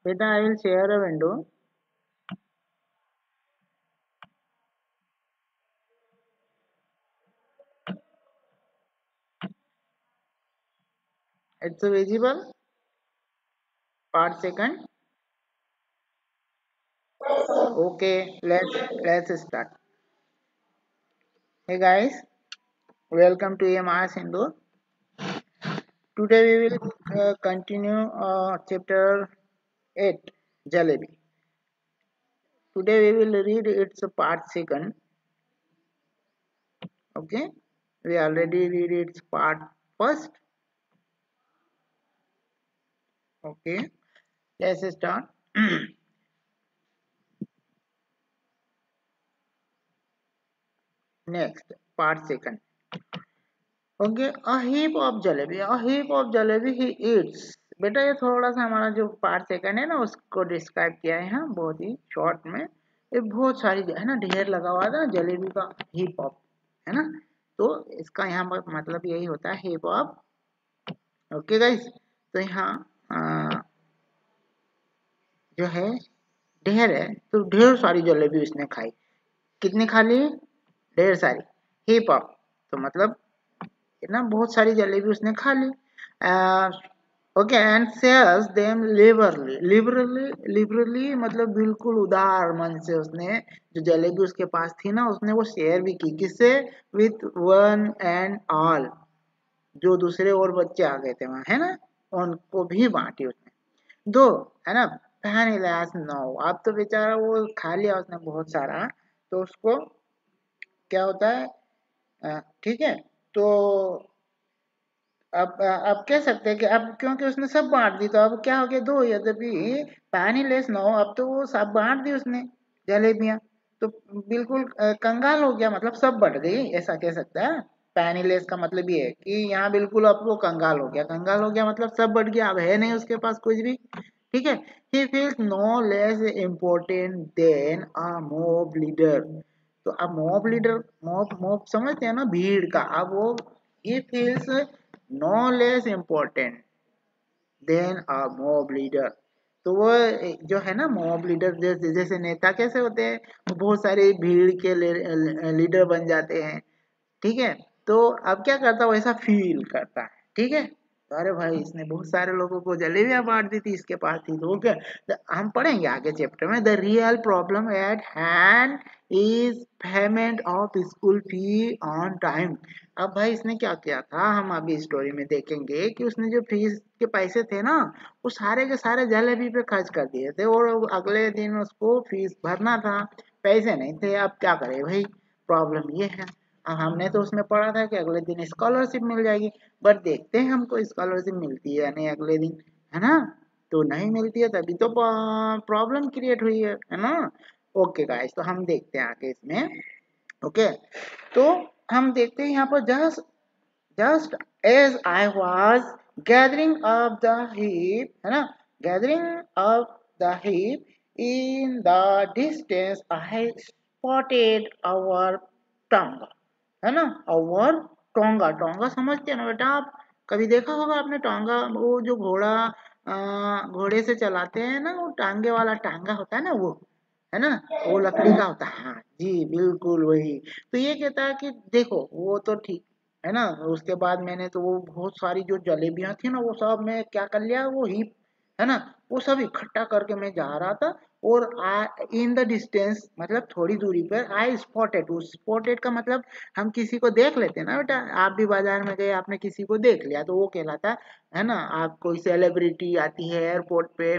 Beta, I will share a window. It's visible. Part second. Okay, let's start. Hey guys, welcome to EMR Sindhu. Today we will continue chapter 8, Jalebi. Today we will read its part second. Okay, we already read its part first. Okay, let's start. Next, part second. Okay, a heap of jalebi, a heap of jalebi he eats. बेटा ये थोड़ा सा हमारा जो part second है ना उसको describe किया है यहाँ बहुत ही शॉर्ट में। ये बहुत सारी है ना ढेर लगा हुआ था जलेबी का हीप ऑफ, है ना। तो इसका यहाँ पर मतलब यही होता है हीप ऑफ। ओके गाइस, तो यहाँ जो है ढेर है तो ढेर सारी जलेबी उसने खाई। कितनी खा ली? ढेर सारी। हीप ऑफ तो मतलब ना बहुत सारी जलेबी उसने खा ली। Okay and shares them liberally मतलब बिल्कुल उदार मन से उसने जो जलेबी उसके पास थी ना उसने वो शेयर भी की। किससे? विथ वन एंड ऑल, जो दूसरे और बच्चे आ गए थे वहां, है ना, उनको भी बांटी उसने। दो, है ना। फैन इलास नो, अब तो बेचारा वो खा लिया उसने बहुत सारा, तो उसको क्या होता है, ठीक है। तो अब कह सकते हैं कि अब क्योंकि उसने सब बांट दी तो अब क्या हो गया, दो यद्यपि पानी लेस न हो, अब तो वो सब बांट दी उसने जलेबियां। तो बिल्कुल कंगाल हो गया, मतलब सब बढ़ गई, ऐसा कह सकता है। पैनी लेस का मतलब ये है कि यहाँ बिल्कुल अब वो कंगाल हो गया, कंगाल हो गया मतलब सब बढ़ गया, अब है नहीं उसके पास कुछ भी। ठीक है। He feels no less important than a mob leader. तो अब मॉब लीडर, मॉब मॉब समझते हैं ना, भीड़ का। अब वो he feels no less important than a mob leader। तो वो जो है ना मॉब लीडर, जैसे नेता कैसे होते हैं, वो बहुत सारी भीड़ के लीडर बन जाते हैं। ठीक है। तो अब क्या करता है, वैसा फील करता है। ठीक है। तो अरे भाई इसने बहुत सारे लोगों को जलेबियां बांट दी थी, इसके पास थी, तो क्या, तो हम पढ़ेंगे आगे चैप्टर में। The real problem at hand is payment of school fee on time. अब भाई इसने क्या किया था, हम अभी स्टोरी में देखेंगे कि उसने जो फीस के पैसे थे ना वो सारे के सारे जलेबी पे खर्च कर दिए थे, और अगले दिन उसको फीस भरना था, पैसे नहीं थे। अब क्या करे भाई, प्रॉब्लम ये है। हमने तो उसमें पढ़ा था कि अगले दिन स्कॉलरशिप मिल जाएगी, बट देखते हैं हमको स्कॉलरशिप मिलती है या नहीं अगले दिन, है ना। तो नहीं मिलती है तभी तो प्रॉब्लम क्रिएट हुई है ना। ओके गाइस, तो हम देखते हैं आगे इसमें। ओके, तो हम देखते हैं यहाँ पर just as I was gathering up the heap, है ना, gathering up the heap in the distance I spotted our tongue, है ना। और टोंगा, टोंगा समझते हैं ना बेटा आप, कभी देखा होगा आपने टोंगा, वो जो घोड़ा घोड़े से चलाते हैं ना, वो टांगे वाला टांगा होता है ना वो, है ना, वो लकड़ी का होता है। हाँ जी बिल्कुल वही। तो ये कहता है कि देखो वो तो ठीक है ना, उसके बाद मैंने तो वो बहुत सारी जो जलेबियां थी ना वो सब मैं क्या कर लिया, वो हीप, है ना, वो सब इकट्ठा करके मैं जा रहा था। और इन द डिस्टेंस मतलब थोड़ी दूरी पर आई स्पॉटेड, उस स्पॉटेड का मतलब हम किसी को देख लेते हैं ना बेटा, आप भी बाजार में गए आपने किसी को देख लिया तो वो कहलाता है ना। आप कोई सेलिब्रिटी आती है एयरपोर्ट पे,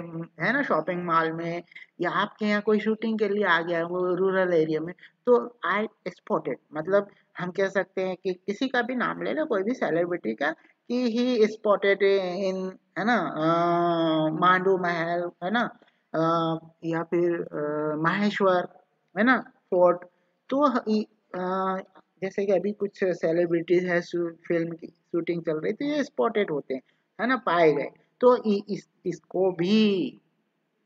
है ना, शॉपिंग मॉल में, या आपके यहाँ कोई शूटिंग के लिए आ गया वो रूरल एरिया में, तो आई स्पॉटेड मतलब हम कह सकते हैं कि किसी का भी नाम ले लो, कोई भी सेलिब्रिटी का, कि ही स्पॉटेड इन, है ना, मांडू महल, है ना, या फिर माहेश्वर, है ना, फोर्ट। तो जैसे कि अभी कुछ सेलिब्रिटीज है, फिल्म की शूटिंग चल रही थी, ये स्पॉटेड होते हैं, है ना, पाए गए। तो इसको भी,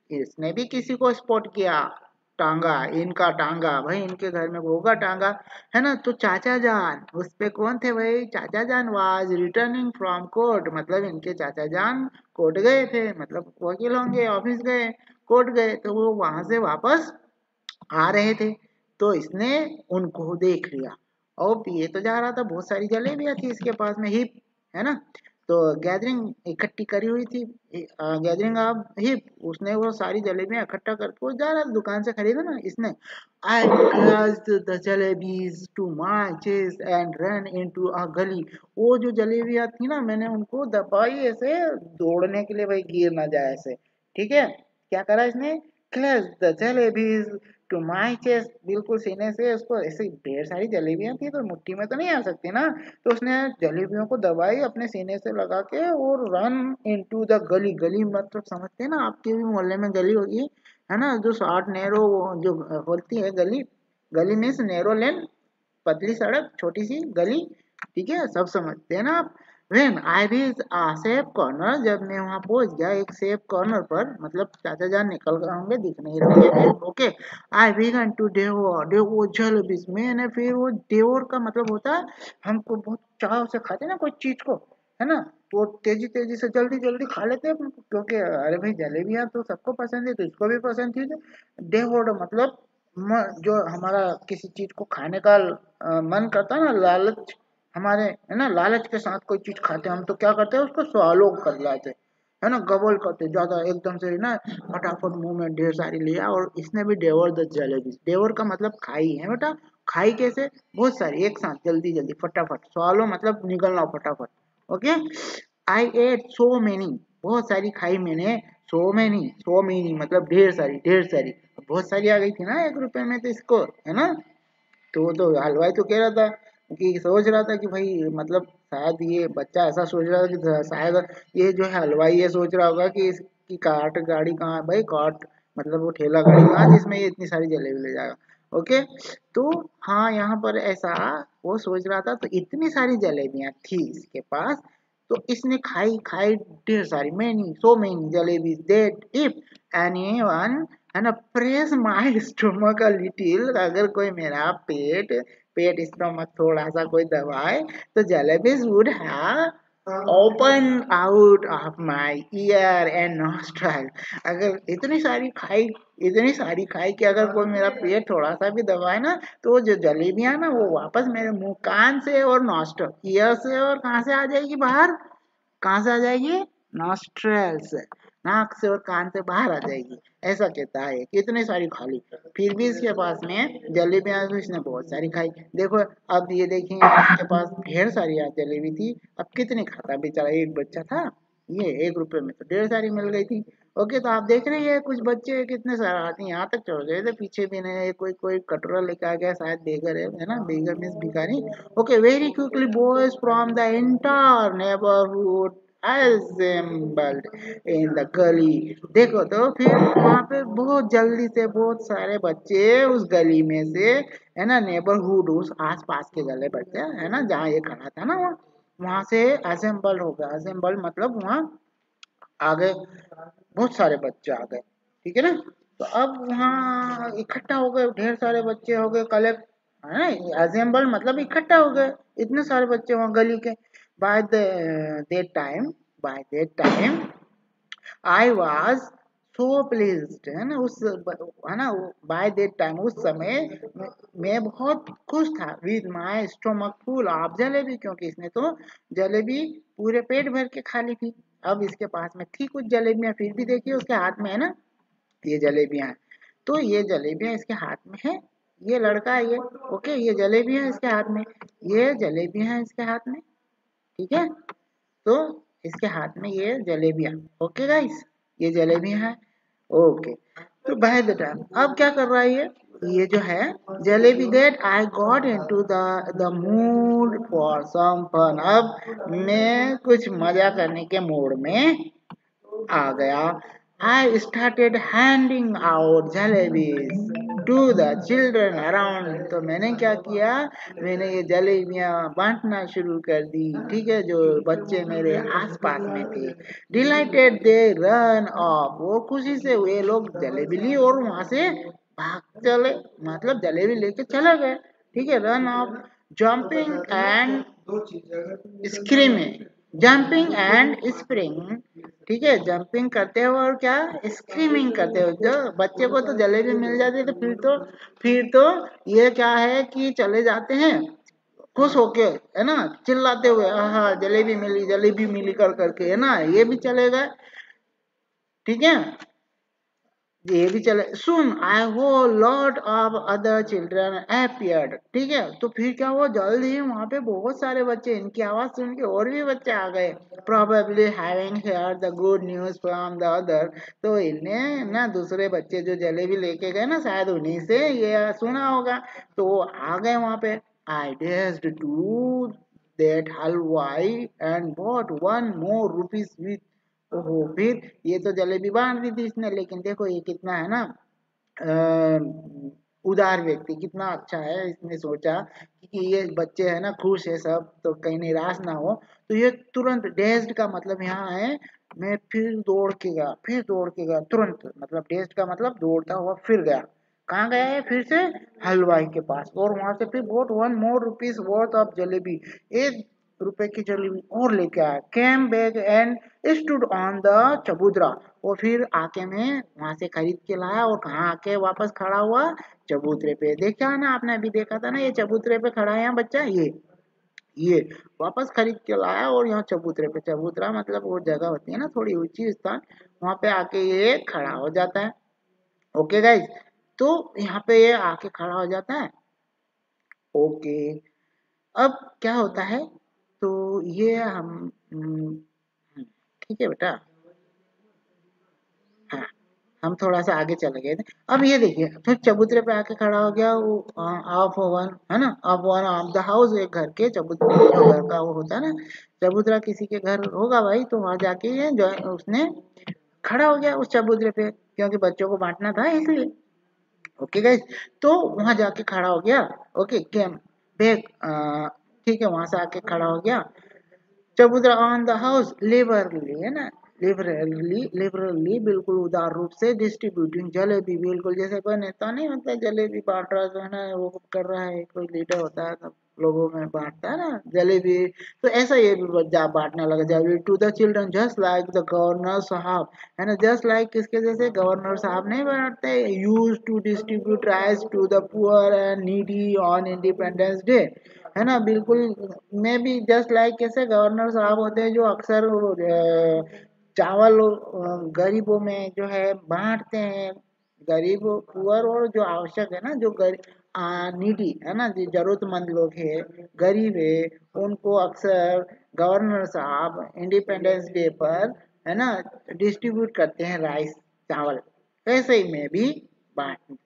इसने भी किसी को स्पॉट किया, टांगा, इनका टांगा भाई, इनके घर में होगा टांगा, है ना। तो चाचा जान उस पे कौन थे भाई, चाचा जान वाज रिटर्निंग फ्रॉम कोर्ट, मतलब इनके चाचा जान कोर्ट गए थे, मतलब वकील होंगे, ऑफिस गए, कोर्ट गए, तो वो वहां से वापस आ रहे थे। तो इसने उनको देख लिया और पिए तो जा रहा था, बहुत सारी जलेबियां थी इसके पास में, हिप, है ना। तो गैदरिंग इकट्ठी करी हुई थी, गैदरिंग ऑफ हिप, उसने वो सारी जलेबियां इकट्ठा करके वो जा रहा था दुकान से खरीदा ना इसने। I crushed the jalebis to my chest and run into a gali, वो जो जलेबियां थी ना, मैंने उनको दबाई ऐसे, दौड़ने के लिए भाई, गिर ना जाए ऐसे, ठीक है। क्या करा इसने, clutch the jalebis to my chest, बिल्कुल सीने से उसको, ऐसे ढेर सारी जलेबियां थी तो मुट्ठी में तो नहीं आ सकती ना, तो उसने जलेबियों को दबाई अपने सीने से लगा के और रन इनटू द गली, गली मतलब समझते हैं ना, आपके भी मोहल्ले में गली होगी, है ना, जो शॉर्ट नैरो जो होती है गली, गली मीन्स नैरो लेन, पतली सड़क, छोटी सी गली, ठीक है, सब समझते हैं ना आप। When I reach a safe corner, जब मैं वहां पहुंच गया एक सेफ कॉर्नर पर, मतलब चाचा जान निकल गए होंगे, दिख नहीं रहे हैं, okay. I began to devour devour jalebis, मैंने फिर वो डेवोर का मतलब होता है, हमको बहुत चाव से खाते हैं ना कोई चीज को, है ना, तो तेजी तेजी से जल्दी जल्दी खा लेते हैं क्योंकि अरे भाई जलेबियां तो सबको पसंद है, तो इसको भी पसंद थी। डेवोर मतलब जो हमारा किसी चीज को खाने का मन करता है ना, लालच, हमारे, है ना, लालच के साथ कोई चीज खाते हैं हम, तो क्या करते हैं, उसको स्वालो कर लाते हैं, है ना, गबल करते ज्यादा एकदम से ना, फटाफट मुंह में ढेर सारी लिया, और इसने भी डेवर द जलेबी, डेवर का मतलब खाई है बेटा, खाई कैसे, बहुत सारी एक साथ जल्दी जल्दी फटाफट, स्वालो मतलब निगलना फटाफट, ओके। आई एट सो मेनी, बहुत सारी खाई मैंने, सो मेनी मतलब ढेर सारी, बहुत सारी आ गई थी ना 1 रुपए में, तो इसको, है ना। तो वो तो हलवाई तो कह रहा था कि सोच रहा था कि भाई मतलब शायद ये बच्चा ऐसा सोच रहा था कि शायद ये जो है हलवाई ये सोच रहा होगा कि इसकी कार्ट गाड़ी कहाँ है भाई, कार्ट मतलब वो ठेला गाड़ी कहाँ है जिसमें ये इतनी सारी जलेबी ले जाएगा, ओके। तो हाँ यहाँ पर ऐसा वो सोच रहा था, तो इतनी सारी जलेबियां थी इसके पास, तो इसने खाई खाई ढेर सारी, many so many jalebi that if anyone, है ना, press my stomach a little, अगर कोई मेरा पेट पेट स्टोमक थोड़ा सा कोई दबाए, तो jalebis would have open out of my year and nostril, अगर इतनी सारी खाई कि अगर कोई मेरा पेट थोड़ा सा भी दबाए ना, तो वो जो जलेबियां ना वो वापस मेरे मुंह, कान से और नॉस्ट्रल, ईयर से, और कहाँ से आ जाएगी बाहर, कहाँ से आ जाएगी, नॉस्ट्रल से, नाक से और कान से बाहर आ जाएगी, ऐसा कहता है। कितनी सारी खा ली, फिर भी इसके पास में जलेबियां तो इसने बहुत सारी खाई, देखो। अब ये देखिए इसके पास ढेर सारी आज जलेबी थी, अब कितनी खाता बेचारा, एक बच्चा था, ये 1 रुपए में तो ढेर सारी मिल गई थी, ओके। तो आप देख रहे हैं कुछ बच्चे कितने सारे आते हैं, यहाँ तक चढ़ गए थे, पीछे भी नहीं, कोई कोई कटोरा लेके आ गया, शायद बेगर है ना, बेगर मीन्स भिखारी, okay. Very quickly boys from the entire neighbourhood assembled in the गली, देखो तो फिर वहां पे बहुत जल्दी से बहुत सारे बच्चे उस गली में से, है ना, नेबरहुड उस आस पास के गले बच्चे, है ना, जहाँ ये खड़ा था ना, वहां से असेंबल हो गया, असेंबल मतलब वहां आ गए, बहुत सारे बच्चे आ गए, ठीक है ना। तो अब वहाँ इकट्ठा हो गए, ढेर सारे बच्चे हो गए कलेक्ट, है ना, असेंबल मतलब इकट्ठा हो गए, इतने सारे बच्चे वहाँ गली के। By that time by that time I was so pleased, है ना, उस, है ना, बाय दैट टाइम उस समय मैं बहुत खुश था, with my stomach full of jalebi, क्योंकि इसने तो जलेबी पूरे पेट भर के खा ली थी। अब इसके पास में थी कुछ जलेबियां, फिर भी देखिए उसके हाथ में, है ना, ये जलेबियां हैं, तो ये जलेबियां इसके हाथ में है, ये लड़का है ये, ओके, ये जलेबियां है इसके हाथ में, ये जलेबियां है इसके हाथ में, ठीक है। तो इसके हाथ में ये जलेबियां, ओके गाइस, ये जलेबियां हैं, ओके। तो बाय द टाइम अब क्या कर रहा है ये जो है jalebi, that I got into the mood for some fun, अब मैं कुछ मजा करने के मूड में आ गया। I started handing out jalebis to the children around, तो मैंने क्या किया, मैंने ये जलेबियां बांटना शुरू कर दी, ठीक है, जो बच्चे मेरे आसपास में थे। डिलाइटेड दे रन ऑफ, वो खुशी से वे लोग जलेबी ली और वहां से भाग चले, मतलब जलेबी लेके चले गए। ठीक है, run of, jumping and screaming, jumping and spring. ठीक है, जंपिंग करते हो और क्या, स्क्रीमिंग करते हो। जो बच्चे को तो जलेबी मिल जाती है तो फिर तो ये क्या है कि चले जाते हैं खुश होके, है ना, चिल्लाते हुए, हाँ जलेबी मिली कर करके, है ना, ये भी चले गए। ठीक है, ये भी चले। सुन आई हो lot of other children appeared। ठीक है, तो फिर क्या हुआ, जल्द ही वहां पे बहुत सारे बच्चे, इनकी आवाज सुन के और भी बच्चे आ गए। probably having heard the good news from the other। तो इन्हें ना दूसरे बच्चे जो जलेबी लेके गए ना, शायद उन्हीं से ये सुना होगा, तो वो आ गए वहां पे। I danced to that halwai and bought one more rupees with। ओहो, फिर ये तो जलेबी बांट दी थी इसने, लेकिन देखो ये कितना है ना, उदार व्यक्ति, कितना अच्छा है। इसने सोचा कि ये बच्चे है ना खुश है सब, तो कहीं निराश ना हो। तो ये तुरंत, डेस्ड का मतलब यहाँ है, मैं फिर दौड़ के गया तुरंत, मतलब डेस्ड का मतलब दौड़ता हुआ फिर गया। कहाँ गया है फिर से, हलवाई के पास, और वहां से फिर boat one more rupees worth of jalebi, 1 रुपए की जलेबी और लेके आया। Came back and stood on the चबूतरा। और फिर आके मैं वहां से खरीद के लाया, और कहाँ आके वापस खड़ा हुआ, चबूतरे पे। देखा ना आपने, अभी देखा था ना, ये चबूतरे पे खड़ा है यहाँ बच्चा, ये वापस खरीद के लाया और यहाँ चबूतरे पे, चबूतरा मतलब वो जगह होती है ना थोड़ी ऊंची स्थान, वहां पे आके ये खड़ा हो जाता है। ओके गाइज, तो यहाँ पे ये आके खड़ा हो जाता है। ओके, अब क्या होता है, तो ये ठीक है बेटा, हाँ, हम थोड़ा सा आगे चले गए थे। अब ये देखिए, फिर चबूतरे पे आके खड़ा हो गया वो, ऑफ वन है ना, of one of the house, एक घर के चबूतरे, जो घर का वो होता है ना चबूतरा, किसी के घर होगा भाई, तो वहां जाके ये जो है, उसने खड़ा हो गया उस चबूतरे पे, क्योंकि बच्चों को बांटना था इसलिए। ओके गाइस, तो वहां जाके खड़ा हो गया। ओके केम बैक, ठीक है, वहां से आके खड़ा हो गया। चबूतरा ऑन द हाउस लिबरली, है ना, लिबरली बिल्कुल उदार रूप से डिस्ट्रीब्यूटिंग जलेबी, बिल्कुल जैसे कोई नेता नहीं होता जलेबी बांट रहा, जो है ना वो कर रहा है, कोई लीडर होता है सब लोगों में बांटता है ना जलेबी, तो ऐसा ये भी जा बांटने लगा jalebi to the children just like the governor साहब, है ना, जस्ट लाइक किसके जैसे, गवर्नर साहब नहीं बांटते, used to distribute rice to the poor and needy on Independence Day, है ना, बिल्कुल। मैं भी जस्ट लाइक कैसे गवर्नर साहब होते हैं जो अक्सर चावल गरीबों में जो है बांटते हैं, गरीब पुअर, और जो आवश्यक है ना, जो नीडी है ना, जो जरूरतमंद लोग है, गरीब है, उनको अक्सर गवर्नर साहब इंडिपेंडेंस डे पर, है ना, डिस्ट्रीब्यूट करते हैं राइस, चावल। वैसे ही मैं भी बांट,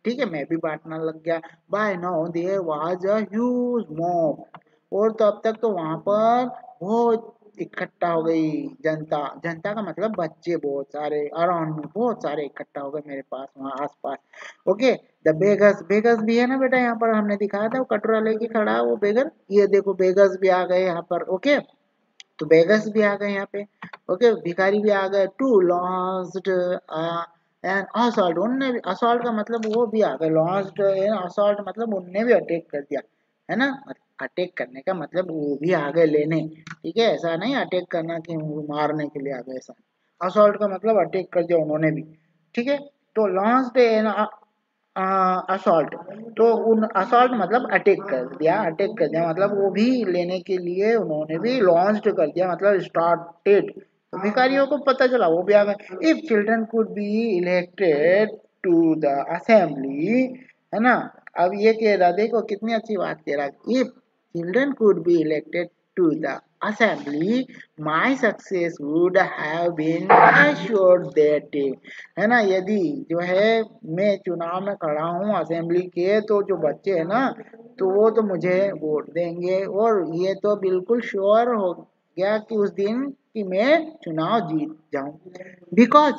ठीक है, मैं भी बांटना लग गया। By now there was a huge mob. और तब तक तो वहां पर बहुत इकट्ठा हो गई जनता, जनता का मतलब बच्चे बहुत सारे, अराउंड में बहुत सारे इकट्ठा हो गए मेरे पास, वहां आसपास। ओके, द बेगस, बेगस भी है ना बेटा, यहाँ पर हमने दिखाया था वो कटोरा लेके खड़ा है वो बेगर, ये देखो बेगस भी आ गए यहाँ पर। ओके, तो बेगस भी आ गए यहाँ पे। ओके, भिखारी भी आ गए। टू लॉन्च्ड एंड असॉल्ट, उनने भी, असॉल्ट का मतलब वो भी आ गए, लॉन्च्ड असॉल्ट मतलब उनने भी अटैक कर दिया, है ना, अटैक करने का मतलब वो भी आ गए लेने। ठीक है, ऐसा नहीं अटैक करना कि वो मारने के लिए आ गए, ऐसा। असॉल्ट का मतलब अटैक कर दिया उन्होंने भी। ठीक है, तो लॉन्च्ड असॉल्ट, तो उन असॉल्ट मतलब अटैक कर दिया मतलब वो भी लेने के लिए उन्होंने भी लॉन्च कर दिया, मतलब स्टार्टेड। तो भिखारियों को पता चला, वो भी आ गए। If children could be elected to the assembly, है ना, अब ये कह रहा, देखो कितनी अच्छी बात कह रहा, if children could be elected to the assembly, my success would have been assured that day, है ना, यदि जो है मैं चुनाव में खड़ा हूँ असेंबली के, तो जो बच्चे है ना, तो वो तो मुझे वोट देंगे, और ये तो बिल्कुल श्योर हो गया कि उस दिन कि मैं चुनाव जीत जाऊं, बिकॉज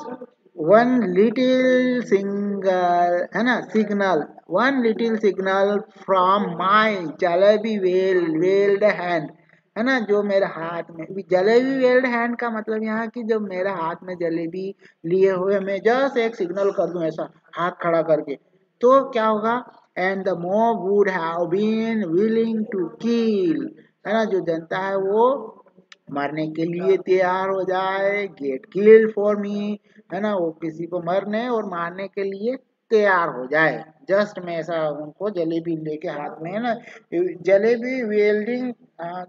वन लिटिल सिंगल, है ना, signal, one little signal from my jalebi weld hand, है ना, जो मेरे हाथ में जलेबी वेल्ड हैंड का मतलब यहाँ की, जब मेरे हाथ में जलेबी लिए हुए मैं जस्ट एक सिग्नल कर दूं ऐसा हाथ खड़ा करके, तो क्या होगा, and the mob would have been willing to kill, है ना, जो जनता है वो मरने के लिए तैयार हो जाए, गेट किल्ड फॉर मी, है ना, वो किसी को मरने और मारने के लिए तैयार हो जाए। जस्ट में ऐसा उनको जलेबी लेके हाथ में, है ना, जलेबी वेल्डिंग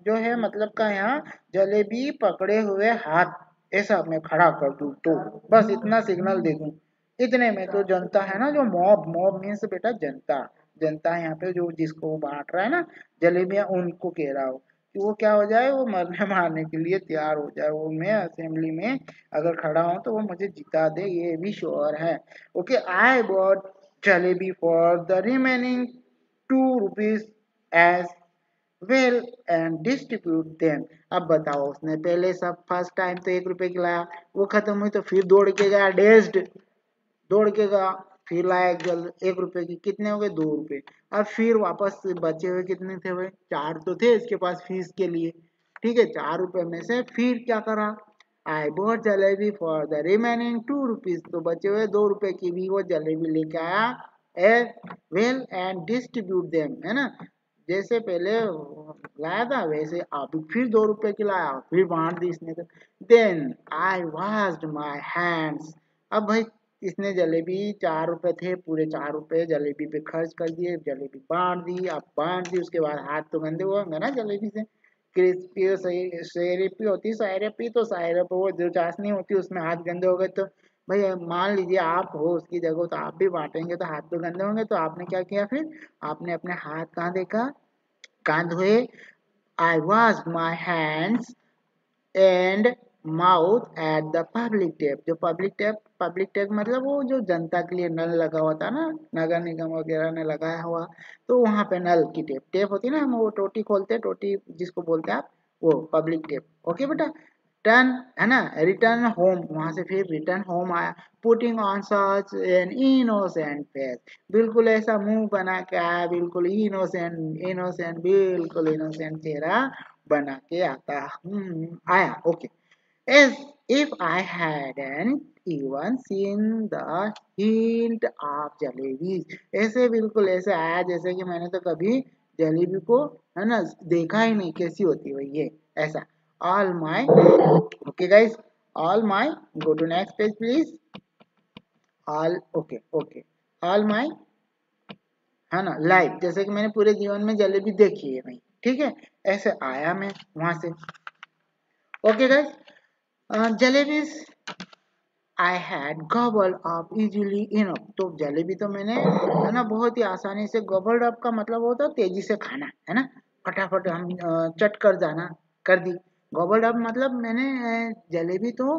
जो है मतलब का यहाँ जलेबी पकड़े हुए हाथ ऐसा मैं खड़ा कर दूं तो बस इतना सिग्नल दे दूं, इतने में तो जनता है ना, जो मॉब, मॉब मीन्स बेटा जनता, जनता यहाँ पे जो जिसको वो बांट रहा है ना जलेबियां, उनको कह रहा हो कि वो क्या हो जाए, वो मरने मारने के लिए तैयार हो जाए, वो मैं असेंबली में अगर खड़ा हूं तो वो मुझे जिता दे, ये भी श्योर है। Okay, I bought jalebi for the remaining ₹2 as well and distribute them. अब बताओ, उसने पहले सब फर्स्ट टाइम तो ₹1 की लाया, वो खत्म हुई तो फिर दौड़ के गया डेस्ड, दौड़ के गया, फिर लाया जल ₹1 की, कितने हो गए, ₹2। अब फिर वापस बचे हुए कितने थे भाई, 4 तो थे इसके पास फीस के लिए, ठीक है, ₹4 में से फिर क्या करा, आई bought jalebi for the remaining ₹2, तो बचे हुए ₹2 की भी वो जलेबी लेके आया, ए वेल एंड डिस्ट्रीब्यूट देम, है ना, जैसे पहले लाया था वैसे आप फिर ₹2 की लाया, फिर बांट दी इसने, तो then I washed my hands. अब भाई इसने जलेबी ₹4 थे, पूरे ₹4 जलेबी पे खर्च कर दिए, जलेबी बांट दी, अब बांट दी उसके बाद हाथ तो गंदे हुए होंगे ना जलेबी से, क्रिस्पी और सेरेपी होती, सायरपी तो सायरप, वो जो चाशनी होती है उसमें हाथ गंदे हो गए तो भाई मान लीजिए आप हो उसकी जगह तो आप भी बांटेंगे तो हाथ तो गंदे होंगे, तो आपने क्या किया फिर, आपने अपने हाथ कहाँ देखा, कहाँ धोए, I wash my hands and mouth at the public tap, जो पब्लिक टैप मतलब वो जो जनता के लिए नल लगा हुआ था ना, नगर निगम वगैरह ने लगाया हुआ, तो वहां पे नल की टेप, टेप होती है ना, हम वो टोटी खोलते हैं, टोटी जिसको बोलते हैं आप, वो पब्लिक टेप। ओके बेटा, टर्न, है ना, रिटर्न होम, वहां से फिर रिटर्न होम आया, putting on such an innocent face, बिल्कुल ऐसा मुंह बना के आया, बिल्कुल इनोसेंट, इनोसेंट, बिल्कुल इनोसेंट चेहरा बना के आता आया। Okay, as if I hadn't even seen the hint of jalebi, ऐसे बिल्कुल ऐसे आया जैसे कि मैंने तो कभी जलेबी को, है ना, देखा ही नहीं कैसी होती है ये, ऐसा। All my, okay guys, all my, go to next page please, all, okay okay, all my, है ना, लाइफ, जैसे कि मैंने पूरे जीवन में जलेबी देखी है नहीं, ठीक है, ऐसे आया मैं वहां से। Okay guys, jalebi I had गॉबल्ड up easily enough, तो जलेबी तो मैंने, है ना, बहुत ही आसानी से, गॉबल्ड अप का मतलब होता है तेजी से खाना, है ना, फटाफट हम चट कर जाना, कर दी, गॉबल्ड अप मतलब मैंने जलेबी तो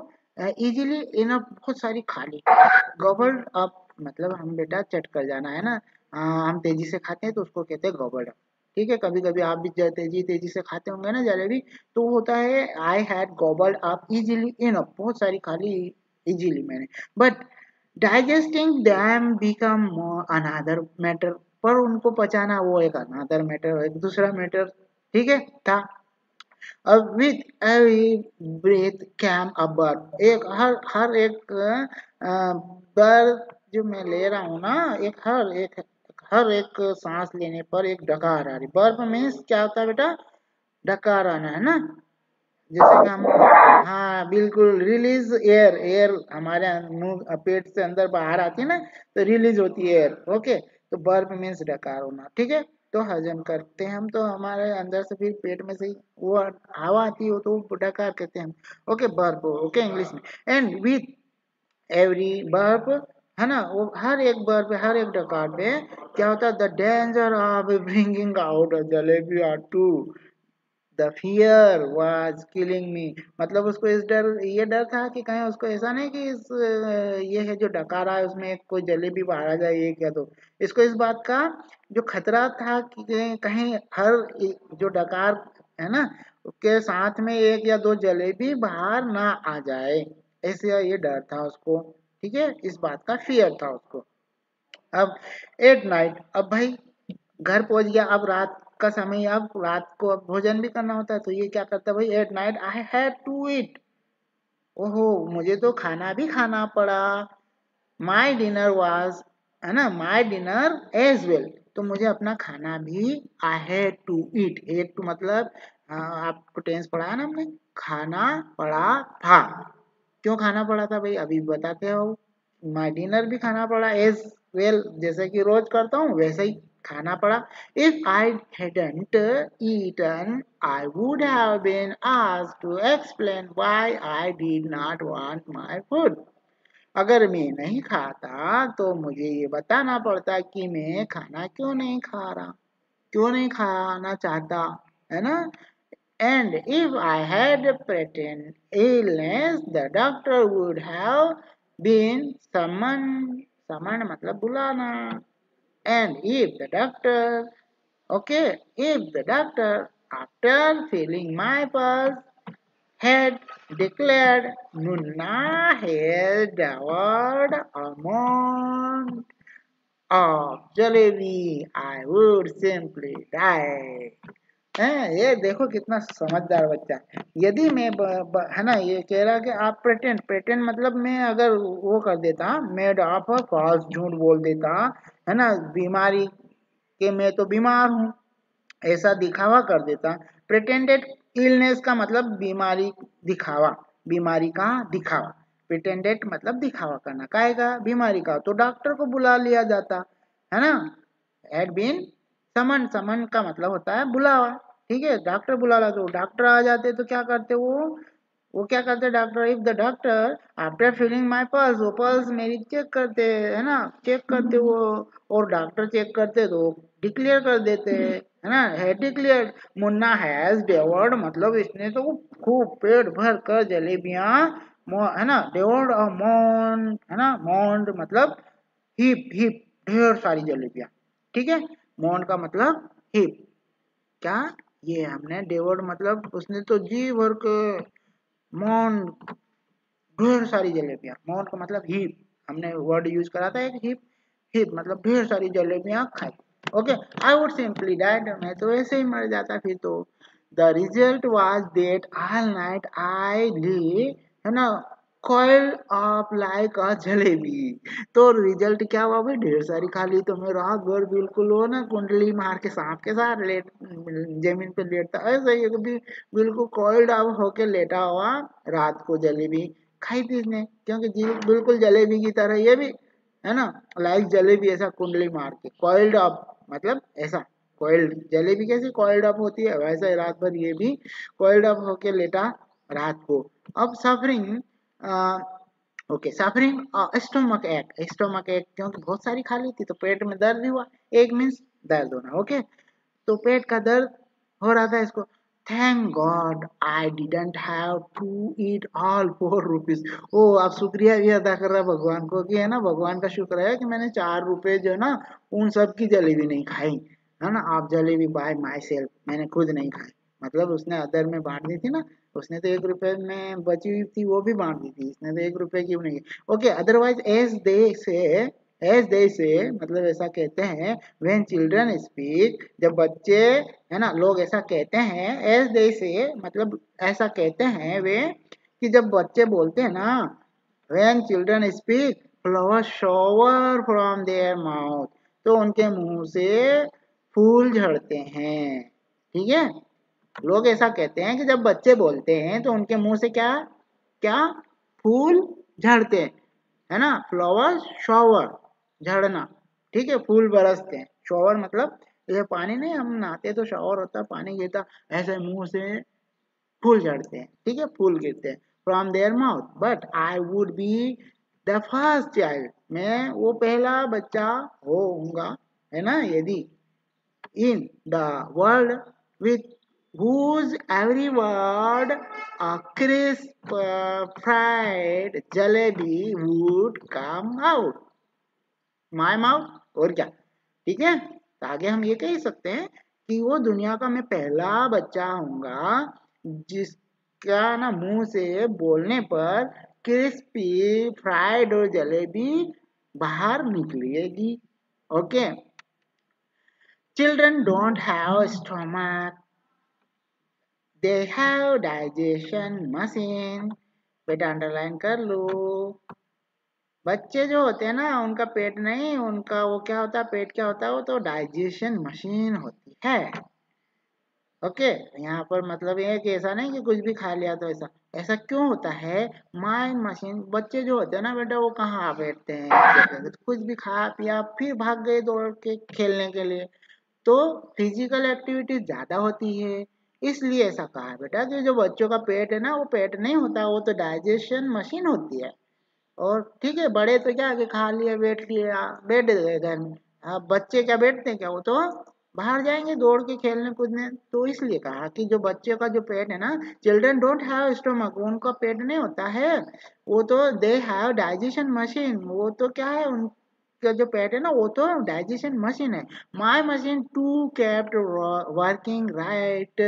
इजीली इनफ बहुत सारी खा ली, गॉबल्ड अप मतलब हम बेटा चट कर जाना, है ना, हम तेजी से खाते हैं तो उसको कहते हैं गॉबल्ड अप, ठीक है, कभी कभी आप भी तेजी तेजी से खाते होंगे ना जलेबी, तो वो होता है I had गॉबल्ड up easily enough, बहुत सारी खा ली इजीली मैंने, but digesting them become another matter, पर उनको पचाना वो एक अनदर मैटर, एक दूसरा मैटर, ठीक है था। अब with every breath came a bird, एक हर एक बर्ड जो मैं ले रहा हूँ ना, एक हर एक सांस लेने पर एक डकार आ रही, बर्ड मीन्स क्या होता है बेटा, डकार आना, है ना, जैसे कि हम, हाँ बिल्कुल, रिलीज एयर, एयर हमारे मुंह पेट से अंदर बाहर आती है ना, तो रिलीज होती है एयर, ओके, तो बर्प मीन्स डकार होना, ठीक है, तो हजम करते हैं हम तो हमारे अंदर से फिर पेट में से वो हवा आती है तो वो डकार कहते हैं हम, ओके, बर्प, ओके इंग्लिश में, एंड विथ एवरी बर्प, है ना, वो हर एक बर्प, हर एक डकार पे क्या होता है, the danger of bringing out jalebi are two, the fear was killing me, मतलब उसको इस डर, ये डर था कि कहीं उसको ऐसा नहीं कि ये है जो डकार रहा है उसमें कोई जलेबी बाहर आ जाए, ये क्या, तो इसको इस बात का जो खतरा था कि कहीं हर जो डकार है ना उसके साथ में एक या दो जलेबी बाहर ना आ जाए, ऐसे ये डर था उसको, ठीक है, इस बात का फियर था उसको। अब एट नाइट, अब भाई घर पहुंच गया, अब रात का समय, अब रात को अब भोजन भी करना होता है, तो ये क्या करता है भाई, at night I had to eat, ओहो मुझे तो खाना भी खाना पड़ा, माई डिनर वाज, है ना, माई डिनर एज वेल, तो मुझे अपना खाना भी I had to eat, at two मतलब आपको टेंस पढ़ा है ना हमने, खाना पड़ा था। क्यों खाना पड़ा था भाई, अभी बताते हो। माई डिनर भी खाना पड़ा, एज वेल जैसे कि रोज करता हूँ वैसे ही खाना पड़ा। If I hadn't eaten I would have been asked to explain why I did not want my food। अगर मैं नहीं खाता तो मुझे ये बताना पड़ता कि मैं खाना क्यों नहीं खा रहा, क्यों नहीं खाना चाहता, है ना। And if I had pretend illness, the doctor would have been summoned. Summoned मतलब बुलाना. And if the doctor, okay, if the doctor, after feeling my pulse, had declared Nunna had devoured a mound of jalebi, I would simply die। है, ये देखो कितना समझदार बच्चा है। यदि मैं है ना, ये कह रहा कि आप प्रेटेंड, प्रेटेंड मतलब मैं अगर वो कर देता, मेड ऑफ फॉल्स, झूठ बोल देता, है ना, बीमारी के मैं तो बीमार हूँ ऐसा दिखावा कर देता। प्रिटेंडेड इलनेस का मतलब बीमारी, दिखावा, बीमारी का दिखावा। प्रिटेंडेड मतलब दिखावा करना, काहे का, बीमारी का, तो डॉक्टर को बुला लिया जाता, है ना। हैड बीन समन, समन का मतलब होता है बुलावा, ठीक है, डॉक्टर बुला ला, तो डॉक्टर आ जाते तो क्या करते वो क्या करते doctor, if the doctor after feeling my pulse, वो पल्स मेरी चेक करते, है ना, चेक करते वो, और डॉक्टर चेक करते तो डिक्लेयर कर देते, है ना, है डिक्लेयर मुन्ना हैज डेवर्ड, मतलब इसने तो खूब पेट भर कर जलेबियां, है ना, डेवर्ड अ मॉन, है ना, मॉन्ड मतलब हिप, हिप ढेर सारी जलेबियां, ठीक है। मॉन का मतलब हिप, क्या, ये हमने डेवर्ड मतलब उसने तो जी भर के, मॉन ढेर सारी जलेबियां, मॉन का मतलब हिप, हमने वर्ड यूज करा था एक हिप, हिप मतलब ढेर सारी जलेबियां खाई। Okay, I would simply died, मैं तो ऐसे ही मर जाता फिर तो। The result was that all night I lay, है ना, coiled up like a jalebi. तो रिजल्ट क्या हुआ भाई, ढेर सारी खा ली तो मैं रात भर बिल्कुल वो ना कुंडली मार के सांप के साथ लेट, जमीन पे लेटता ऐसा ही कभी, बिल्कुल कॉइल्ड अप होके लेटा हुआ, रात को जलेबी खाई थी इसने, क्योंकि जी बिल्कुल जलेबी की तरह ये भी, है ना, लाइक जलेबी ऐसा कुंडली मार के, कॉइल्ड अप मतलब ऐसा, कॉइल्ड जलेबी कैसी कॉइल्ड अप होती है वैसा ही रात भर ये भी कॉइल्ड अप होके लेटा रात को। अब सफरिंग, ओके, सफरिंग स्टोमक एक, स्टोमक एक क्योंकि बहुत सारी खा ली थी तो पेट में दर्द हुआ, एक मीन्स दर्द होना, ओके, तो पेट का दर्द हो रहा था इसको। Thank God I didn't have to eat all 4 rupees. ओ, आप शुक्रिया भी अदा कर रहा है भगवान को कि है ना, भगवान का शुक्र है कि मैंने 4 रुपए जो है ना उन सब की जलेबी नहीं खाई, है ना, आप जलेबी बाय माई सेल्फ, मैंने खुद नहीं खाई, मतलब उसने अदर में बांट दी थी ना, उसने तो 1 रुपए में बची हुई थी वो भी बांट दी थी, इसने तो 1 रुपए की भी नहीं। ओके, अदरवाइज एज दे से मतलब ऐसा कहते हैं, व्हेन चिल्ड्रन स्पीक, जब बच्चे, है ना, लोग ऐसा कहते हैं, एज दे से मतलब ऐसा कहते हैं वे, कि जब बच्चे बोलते हैं ना, when children speak flower shower from their mouth, तो उनके मुंह से फूल झड़ते हैं, ठीक है। लोग ऐसा कहते हैं कि जब बच्चे बोलते हैं तो उनके मुंह से क्या, क्या, फूल झड़ते हैं, है ना, फ्लावर शॉवर झड़ना, ठीक है, फूल बरसते हैं, शॉवर मतलब जैसे पानी नहीं, हम नहाते तो शॉवर होता है पानी गिरता, ऐसे मुंह से फूल झड़ते हैं, ठीक है, फूल गिरते हैं from their mouth, but I would be the first child, मैं वो पहला बच्चा होऊंगा, है ना, यदि in the world with whose every word a crisp fried jalebi would come out my mouth, और क्या, ठीक है, तो आगे हम ये कह सकते हैं कि वो दुनिया का मैं पहला बच्चा होऊंगा जिसका ना मुंह से बोलने पर क्रिस्पी फ्राइड और जलेबी बाहर निकलेगी। Okay, children don't have stomach, they have digestion machine, बेटा अंडरलाइन कर लो, बच्चे जो होते हैं ना उनका पेट नहीं, उनका वो क्या होता है, पेट क्या होता है, वो तो डाइजेशन मशीन होती है। ओके, यहाँ पर मतलब ये है कि ऐसा नहीं कि कुछ भी खा लिया तो ऐसा, ऐसा क्यों होता है। माय मशीन, बच्चे जो होते हैं ना बेटा वो कहाँ बैठते हैं, कुछ भी खा पिया फिर भाग गए दौड़ के खेलने के लिए, तो फिजिकल एक्टिविटी ज्यादा होती है। इसलिए ऐसा कहा है बेटा कि जो बच्चों का पेट है ना वो पेट नहीं होता, वो तो डाइजेशन मशीन होती है। और ठीक है, बड़े तो क्या कि खा लिए बैठ लिए बैठ गए घर में। अब बच्चे क्या बैठते हैं क्या, वो तो बाहर जाएंगे दौड़ के खेलने कूदने। तो इसलिए कहा कि जो बच्चे का जो पेट है ना, चिल्ड्रन डोंट हैव स्टोमक, उनका पेट नहीं होता है, वो तो दे हैव डाइजेशन मशीन, वो तो क्या है उनका जो पेट है ना वो तो डाइजेशन मशीन है। My machine too kept working right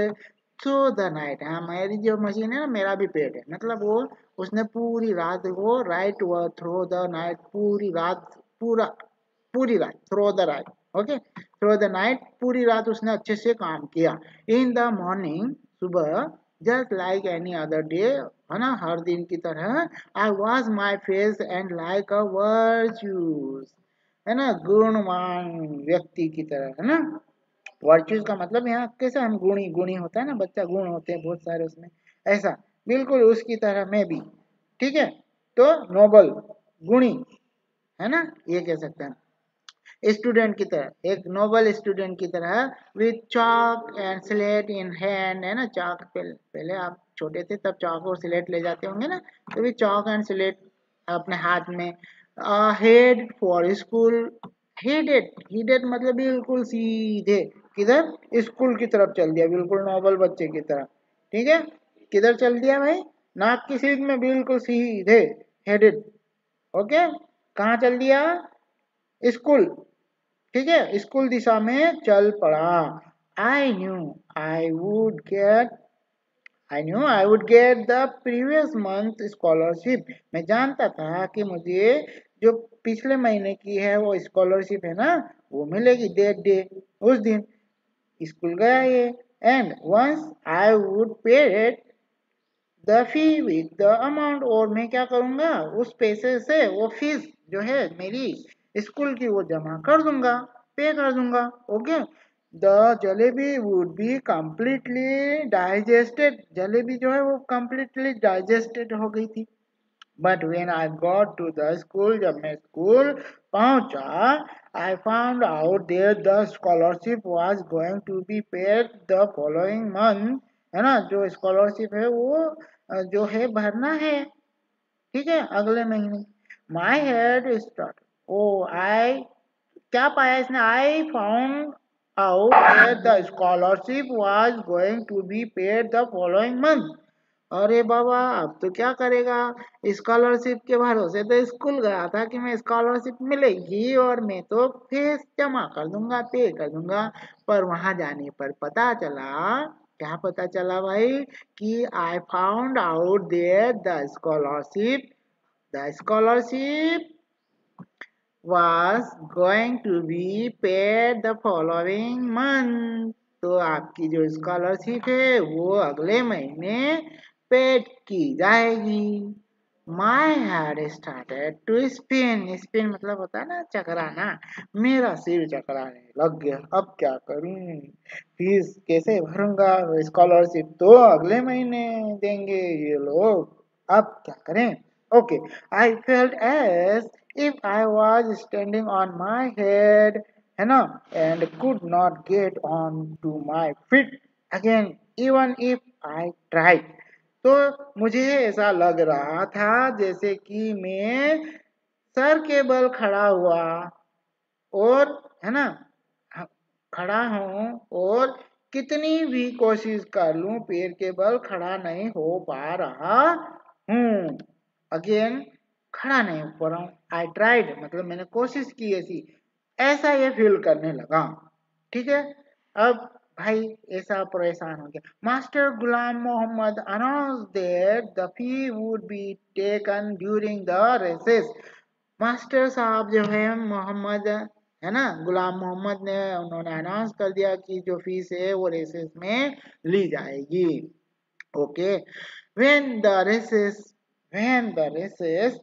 through the night, हाँ मेरी जो मशीन है ना, मेरा भी पेट है, मतलब वो उसने पूरी रात को राइट थ्रो द नाइट, पूरी रात, पूरा पूरी रात through the right, okay through the night, पूरी रात उसने अच्छे से काम किया। इन द मॉर्निंग, सुबह, just like any other day, है ना, हर दिन की तरह, I wash my face and like a virtuous, है ना, गुणवान व्यक्ति की तरह, है ना। वर्चुअस का मतलब यहाँ कैसे, हम गुणी, गुणी होता है ना बच्चा, गुण होते हैं बहुत सारे उसमें, ऐसा बिल्कुल उसकी तरह मैं भी, ठीक है। तो नोबल, गुणी, है ना, ये कह सकते हैं। स्टूडेंट की तरह, एक नोबल स्टूडेंट की तरह, with chalk and slate in hand, है ना, चॉक, पहले आप छोटे थे तब चॉक और स्लेट ले जाते होंगे ना, तो भी चॉक एंड स्लेट अपने हाथ में, head for school, headed, headed मतलब बिल्कुल सीधे, किधर, स्कूल की तरफ चल दिया, बिल्कुल नॉर्मल बच्चे की तरह, ठीक है। किधर चल दिया भाई, नाक की सीध में बिल्कुल सीधे, हेडेड, ओके, कहाँ चल दिया, स्कूल, ठीक है, स्कूल दिशा में चल पड़ा। I knew I would get, I knew I would get the previous month scholarship, मैं जानता था कि मुझे जो पिछले महीने की है वो स्कॉलरशिप है ना, वो मिलेगी, डेट डे, उस दिन स्कूल गया ये। एंड वंस आई वुड पे it the fee with the amount, और मैं क्या करूंगा, उस पैसे से वो फीस जो है मेरी स्कूल की वो जमा कर दूंगा, पे कर दूंगा, okay. The jalebi would be completely digested, जलेबी जो है वो कंप्लीटली डाइजेस्टेड हो गई थी। But when I got to the school, जब मैं स्कूल पहुंचा, I found out there the scholarship was going to be paid the following month, है ना, जो स्कॉलरशिप है वो जो है भरना है, ठीक है, अगले महीने। माई हेड स्टार्ट, ओ आई, क्या पाया इसने, I found out that the scholarship was going to be paid the following month. अरे बाबा अब तो क्या करेगा, स्कॉलरशिप के भरोसे तो स्कूल गया था कि मैं स्कॉलरशिप मिलेगी और मैं तो फीस जमा कर दूंगा, पे कर दूंगा, पर वहां जाने पर पता चला, क्या पता चला भाई, कि I found out there the scholarship was going to be paid the following month, तो आपकी जो स्कॉलरशिप है वो अगले महीने पेड की जाएगी। My head started to spin, spin मतलब होता है ना चकराना, मेरा सिर चकराने लग गया, अब क्या करूं, फीस कैसे भरूंगा, स्कॉलरशिप तो अगले महीने देंगे ये लोग, अब क्या करें। Okay, I felt as if I was standing on my head, है ना, and could not get on to my feet again, even if I tried, तो मुझे ऐसा लग रहा था जैसे कि मैं सर के बल खड़ा हुआ, और है ना, खड़ा हूं, और कितनी भी कोशिश कर लूं पैर के बल खड़ा नहीं हो पा रहा हूं, अगेन खड़ा नहीं हो पा रहा हूं, आई ट्राइड मतलब मैंने कोशिश की ऐसी, ऐसा ये फील करने लगा, ठीक है। अब भाई ऐसा परेशान हो गया। Master Ghulam Mohammad announce that the fee would be taken during the recess, master साहब जो है मोहम्मद, है ना, गुलाम मोहम्मद ने, उन्होंने अनाउंस कर दिया कि जो फीस है वो रेसेस में ली जाएगी, okay. When the recess, when the recess,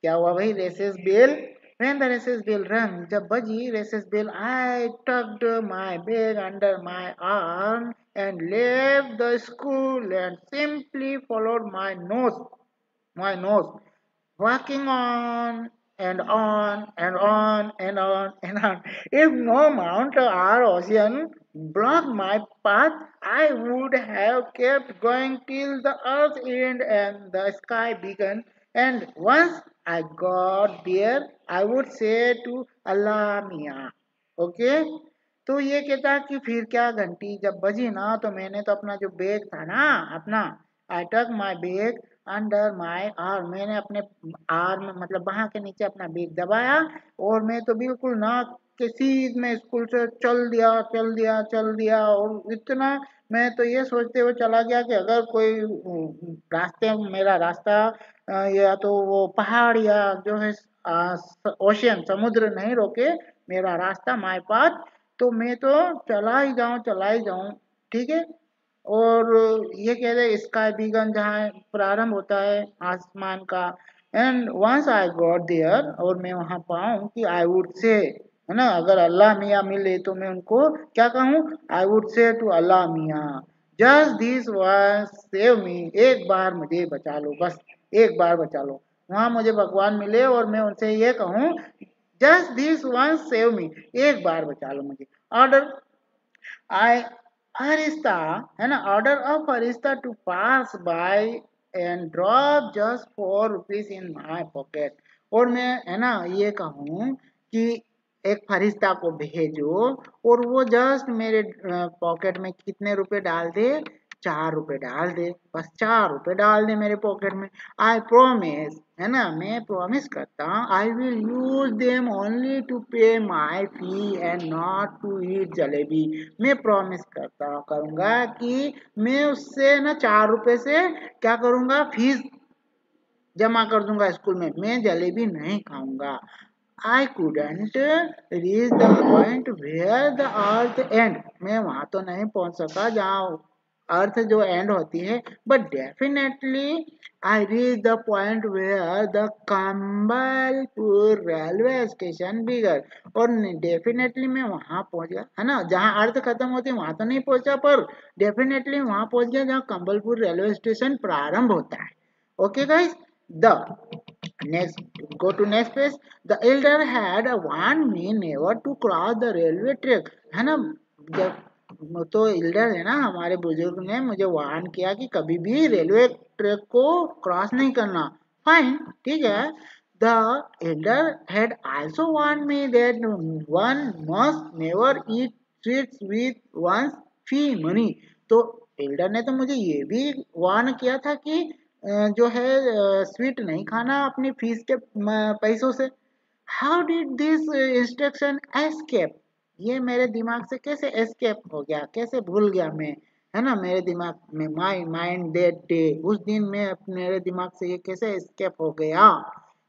क्या हुआ भाई, recess bell, when the recess bell rang, जब बजी recess bell, I tucked my bag under my arm and left the school and simply followed my nose, walking on and on and on and on and on. If no mountain or ocean blocked my path, I would have kept going till the earth end and the sky began. And once I got there, I would say to Allah Mia. Okay? तो ये कहता कि फिर क्या, घंटी जब बजी ना तो मैंने तो अपना जो बैग था ना अपना, आई टक my bag under my arm, मैंने अपने आर्म मतलब बाह के नीचे अपना बैग दबाया और मैं तो बिल्कुल ना के सीध में स्कूल से चल दिया और इतना मैं तो ये सोचते हुए चला गया कि अगर कोई रास्ते मेरा रास्ता या तो वो पहाड़ या जो है ओशियन समुद्र नहीं रोके मेरा रास्ता माई पाथ, तो मैं तो चला ही जाऊं, ठीक है। और ये कह रहे स्काई बिगन जहाँ प्रारंभ होता है आसमान का, and once I got there, और मैं वहां पाऊं कि आई वुड से, है ना, अगर अल्लाह मियाँ मिले तो मैं उनको क्या कहूँ, I would say to Allah मियाँ, just this one save me, एक बार मुझे बचा लो, बस एक बार बचा लो। वहां मुझे भगवान मिले और मैं उनसे ये कहूँ, just this one save me, एक बार बचा लो मुझे। ऑर्डर आई फरिश्ता, है ना, ऑर्डर ऑफ फरिश्ता to pass by and drop just ₹4 in my pocket, और मैं, है ना, ये कहूँ कि एक फरिश्ता को भेजो और वो जस्ट मेरे पॉकेट में कितने रुपए डाल दे, ₹4 डाल दे, बस ₹4 डाल दे मेरे पॉकेट में। आई प्रोमिस, है ना, मैं प्रॉमिस करता हूँ, I will use them only to pay my fee and not to eat jalebi, मैं प्रॉमिस करता करूंगा कि मैं उससे ना ₹4 से क्या करूंगा, फीस जमा कर दूंगा स्कूल में, मैं जलेबी नहीं खाऊंगा। I couldn't reach the point where the earth end, मैं वहां तो नहीं पहुंच सका जहाँ अर्थ जो एंड होती है, but definitely I reached the point where the Campbellpur railway station बिगड़, और डेफिनेटली मैं वहां पहुंच गया, है ना, जहाँ अर्थ खत्म होती है वहां तो नहीं पहुंचा, पर डेफिनेटली वहां पहुंच गया जहाँ कंबलपुर रेलवे स्टेशन प्रारंभ होता है। Okay guys, the next, go to next page. The elder had warned me never to cross the railway track, है ना, जब तो एल्डर है ना हमारे बुजुर्ग ने मुझे वार्न किया कि कभी भी रेलवे ट्रैक को क्रॉस नहीं करना। फाइन, ठीक है। The elder had also warned me that one must never eat sweets with one's fee money, तो एल्डर ने तो मुझे ये भी वार्न किया था कि जो है स्वीट नहीं खाना अपनी फीस के पैसों से। How did this instruction escape, ये मेरे दिमाग से कैसे एस्केप हो गया, कैसे भूल गया मैं, है ना, मेरे दिमाग में, माई माइंड दैट डे, उस दिन में मेरे दिमाग से ये कैसे एस्केप हो गया,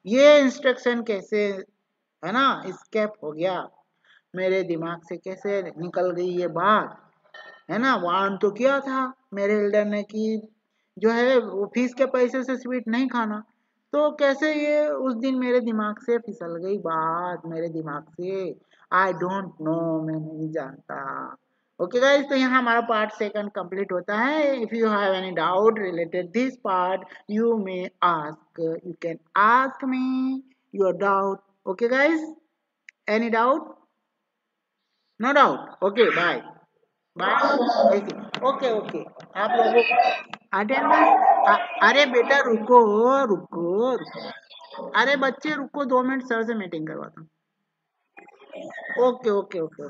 ये इंस्ट्रक्शन कैसे, है ना, एस्केप हो गया मेरे दिमाग से, कैसे निकल गई ये बात, है ना। वार्न तो किया था मेरे एल्डर ने कि जो है वो फीस के पैसे से स्वीट नहीं खाना, तो कैसे ये उस दिन मेरे दिमाग से फिसल गई बात, मेरे दिमाग से, आई डोंट नो, मैं नहीं जानता। ओके गाइस, तो यहाँ हमारा पार्ट सेकंड कंप्लीट होता है। If you have any doubt related this part you may ask, you can ask me your doubt. Okay guys, any doubt? No doubt, okay bye bye. Okay okay, आप लोगों attendance, अरे बेटा रुको, रुको, अरे बच्चे रुको 2 मिनट, सर से मीटिंग करवाता हूँ। Okay okay okay.